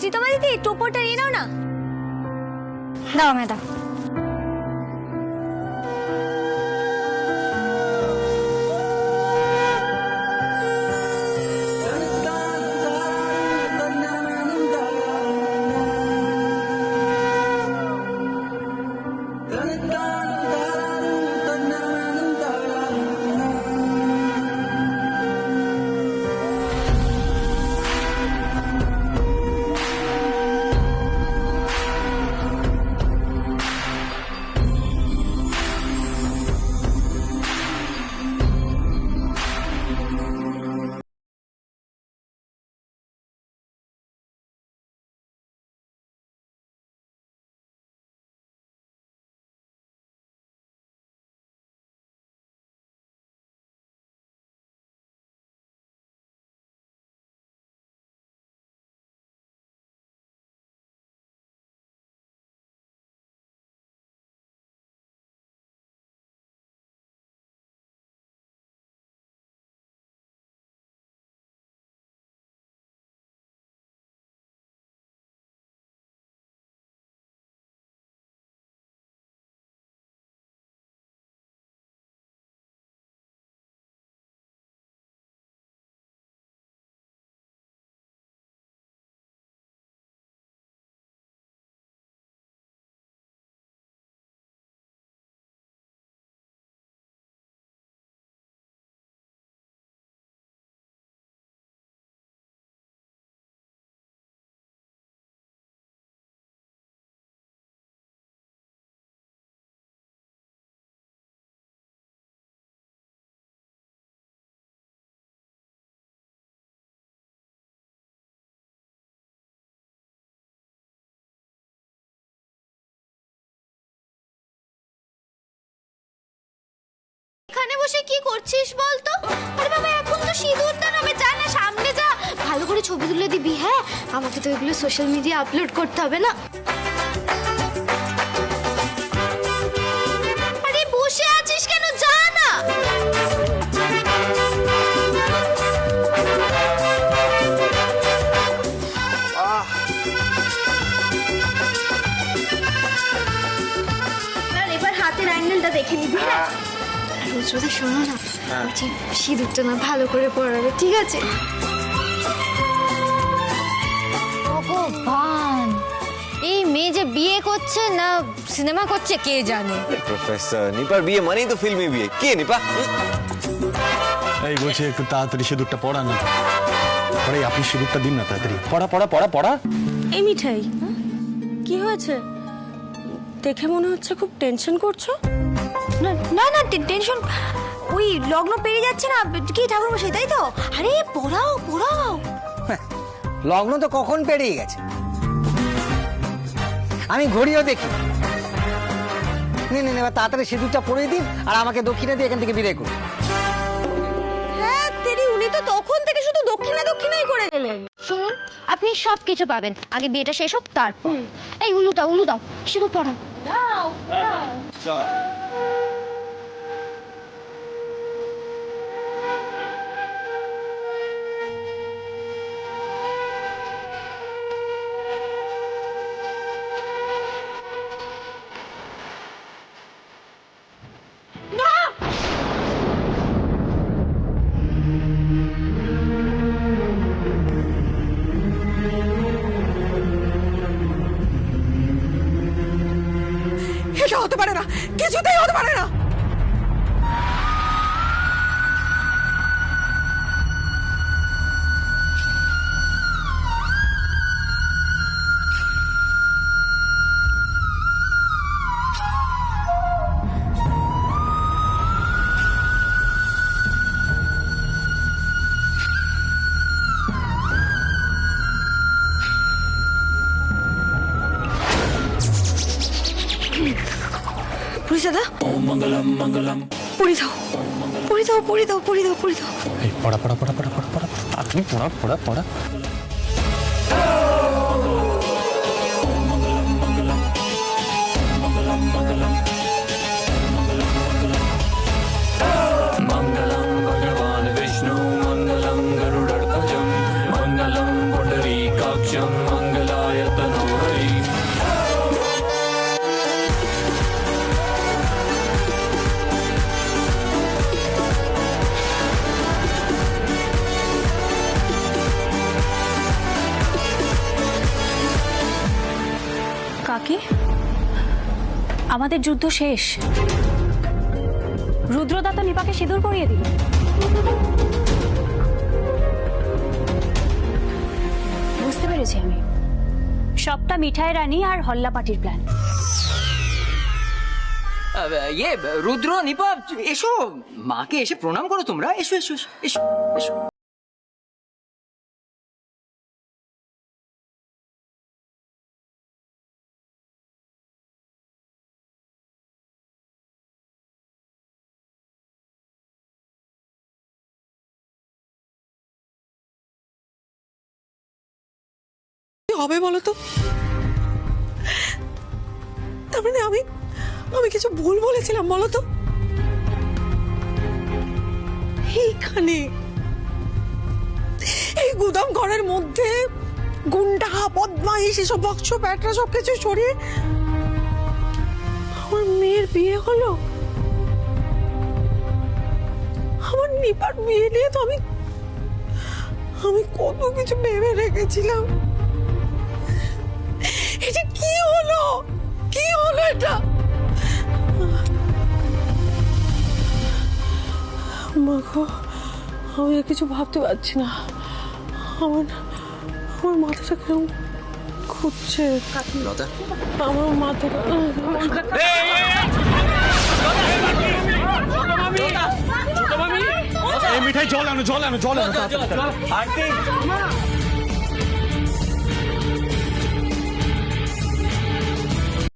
সীতামা দিদি টোপরটা নিয়ে নাও না। দাও ম্যাডাম। এখানে বসে কি করছিস বলতো? আরে বাবা এখন তো সিঁদুর দান হবে, যা না সামনে যা, ভালো করে ছবি তুলে দিবি। হ্যাঁ, আমাকে তো এগুলো সোশ্যাল মিডিয়া আপলোড করতে হবে না। আরে বসে আছিস কেন, যা না। এবার হাতের অ্যাঙ্গেলটা দেখে নিবি। হ্যাঁ রোজা শোনো না, বলছি সিঁদুরটা না ভালো করে পরাবে, ঠিক আছে? ভগবান, এই মেয়ে যে বিয়ে করছে না সিনেমা করছে কে জানে। প্রফেসর নিপার বিয়ে মানেই তো ফিল্মি বিয়ে। কে নিপা? এই বলছে একটু তাড়াতাড়ি সিঁদুরটা পড়া না। আরে আপনি সিঁদুরটা দিন না তাড়াতাড়ি। পড়া পড়া পড়া পড়া। এই মিঠাই, কি হয়েছে? দেখে মনে হচ্ছে খুব টেনশন করছো। না না না টেনশন, ওই লগ্ন পেরিয়ে যাচ্ছে না কি ঠাকুরমশাই, তাই তো? আরে পড়াও পড়াও। লগ্ন তো কখন পেরিয়ে গেছে, আমি ঘড়িও দেখি। এবার তাড়াতাড়ি সিঁদুরটা পরিয়ে দিন আর আমাকে দক্ষিণে দিয়ে এখান থেকে বিদায় করুন। হ্যাঁ তেরি, উনি তো তখন থেকে শুধু দক্ষিণা দক্ষিণাই করে গেলেন। শুনুন, আপনি সব কিছু পাবেন, আগে বিয়েটা শেষ হোক তারপর। এই উলু দাও শুধু পড়াও। এটা হতে পারে না, কিছুতেই হতে পারে না। পুলিশ দাদা, পড়ি দাও পড়ি দাও পড়ি দাও পড়ি দাও পড়ি দাও। এই পড়া পড়া পড়া পড়া পড়া পড়া। আপনি পড়া পড়া পড়া। मंगलम भगवान विष्णु मंगलम गरुड़ध्वजम मंगलम पुंडरीकाक्षम কাকি আমাদের যুদ্ধ শেষ। রুদ্রদা তো নিপাকে সিঁদুর পরিয়ে দিল। বুঝতে পেরেছি আমি, সবটা মিঠাই রানী আর হল্লা পার্টির প্ল্যান। ইয়ে রুদ্র নিপা এসো, মাকে এসে প্রণাম করো তোমরা, এসো এসো এসো এসো এসো। হবে বলো তো? তার মানে আমি আমি কিছু ভুল বলেছিলাম বলো তো? এইখানে এই গুদাম ঘরের মধ্যে গুন্ডা বদমাইশ এসব বক্স ব্যাটরা সবকিছু সরিয়ে আমার মেয়ের বিয়ে হলো। আমার নিপার বিয়ে নিয়ে তো আমি কত কিছু ভেবে রেখেছিলাম। এটা কি হলো? কি হলো এটা? মাগো, আমি আর কিছু ভাবতে পারছি না। আমার মাথাটা কেমন ঘুরছে। আমার মাথাটা এই মিঠাই জল আনো, জল আনো, জল আনো।